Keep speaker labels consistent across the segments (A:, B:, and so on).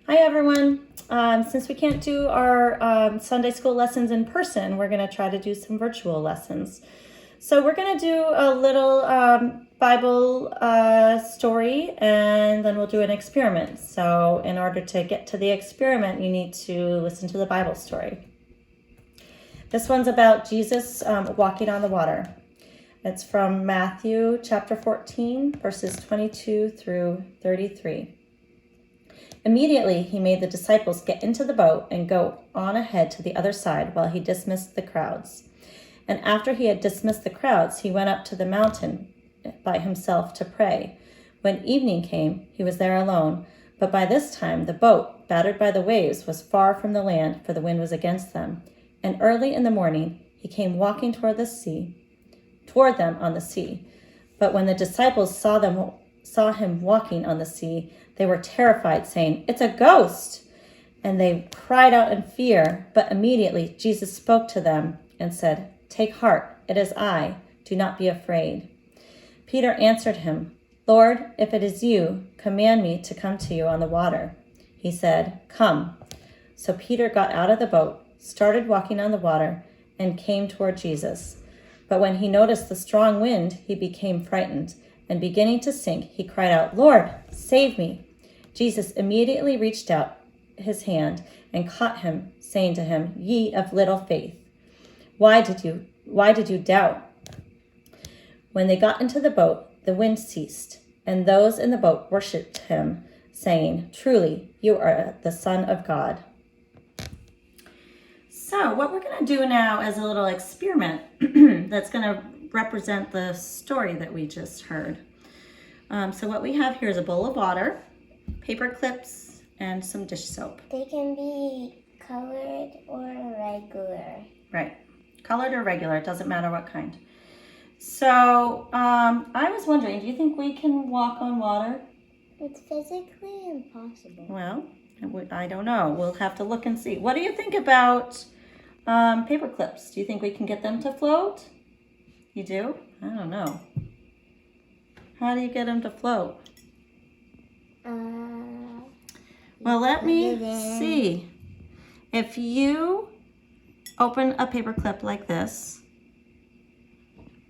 A: Hi everyone. Since we can't do our Sunday school lessons in person, we're going to try to do some virtual lessons. So we're going to do a little Bible story, and then we'll do an experiment. So in order to get to the experiment, you need to listen to the Bible story. This one's about Jesus walking on the water. It's from Matthew chapter 14, verses 22 through 33. Immediately he made the disciples get into the boat and go on ahead to the other side while he dismissed the crowds. And after he had dismissed the crowds, he went up to the mountain by himself to pray. When evening came, he was there alone. But by this time the boat, battered by the waves, was far from the land, for the wind was against them. And early in the morning he came walking toward them on the sea. But when the disciples saw him walking on the sea, they were terrified, saying, "It's a ghost!" And they cried out in fear. But immediately Jesus spoke to them and said, "Take heart, it is I. Do not be afraid." Peter answered him, "Lord, if it is you, command me to come to you on the water." He said, "Come." So Peter got out of the boat, started walking on the water, and came toward Jesus. But when he noticed the strong wind, he became frightened, and beginning to sink, he cried out, "Lord, save me." Jesus immediately reached out his hand and caught him, saying to him, "Ye of little faith, why did you doubt?" When they got into the boat, the wind ceased, and those in the boat worshipped him, saying, "Truly, you are the Son of God." So what we're going to do now is a little experiment that's going to represent the story that we just heard. So what we have here is a bowl of water, paper clips, and some dish soap.
B: They can be colored or regular.
A: Right. Colored or regular, it doesn't matter what kind. So I was wondering, do you think we can walk on water?
B: It's physically impossible.
A: Well, I don't know. We'll have to look and see. What do you think about paper clips? Do you think we can get them to float? You do? I don't know. How do you get them to float? Well, let me see. If you open a paper clip like this,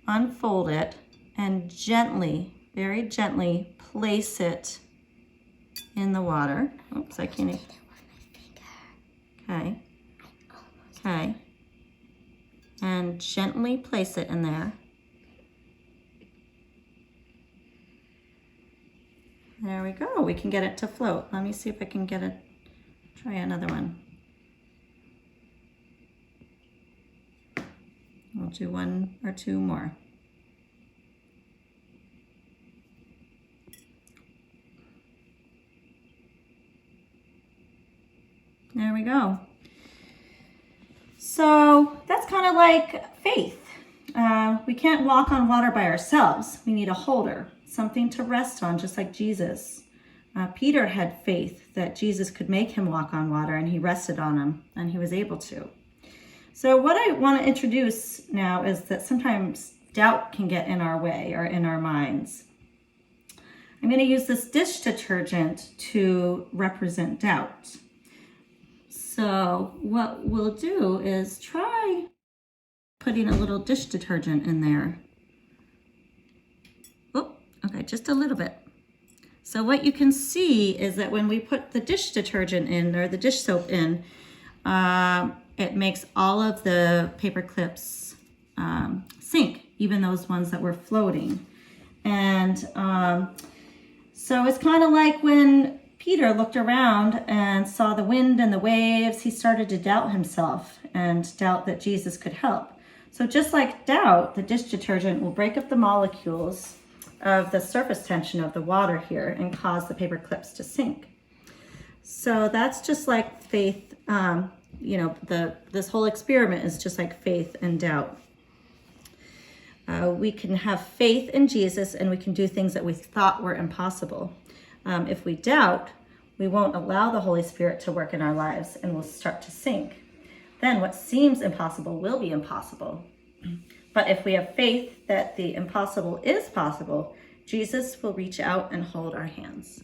A: unfold it, and gently, very gently, place it in the water. Oops, I can't even. Okay. Okay. And gently place it in there. There we go. We can get it to float. Let me see if I can get it. Try another one. We'll do one or two more. There we go. So that's kind of like faith. We can't walk on water by ourselves. We need a holder, something to rest on, just like Jesus. Peter had faith that Jesus could make him walk on water, and he rested on him, and he was able to. So what I want to introduce now is that sometimes doubt can get in our way or in our minds. I'm going to use this dish detergent to represent doubt. So what we'll do is try putting a little dish detergent in there. Oh, okay, just a little bit. So what you can see is that when we put the dish detergent in, or the dish soap in, it makes all of the paper clips sink, even those ones that were floating. And so it's kind of like when Peter looked around and saw the wind and the waves, he started to doubt himself and doubt that Jesus could help. So just like doubt, the dish detergent will break up the molecules of the surface tension of the water here and cause the paper clips to sink. So that's just like faith. This whole experiment is just like faith and doubt. We can have faith in Jesus, and we can do things that we thought were impossible. If we doubt, we won't allow the Holy Spirit to work in our lives, and we'll start to sink. Then what seems impossible will be impossible. But if we have faith that the impossible is possible, Jesus will reach out and hold our hands.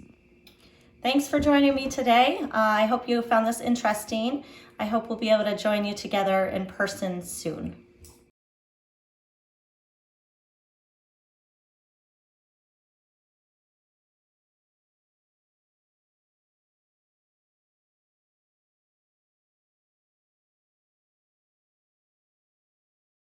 A: Thanks for joining me today. I hope you found this interesting. I hope we'll be able to join you together in person soon.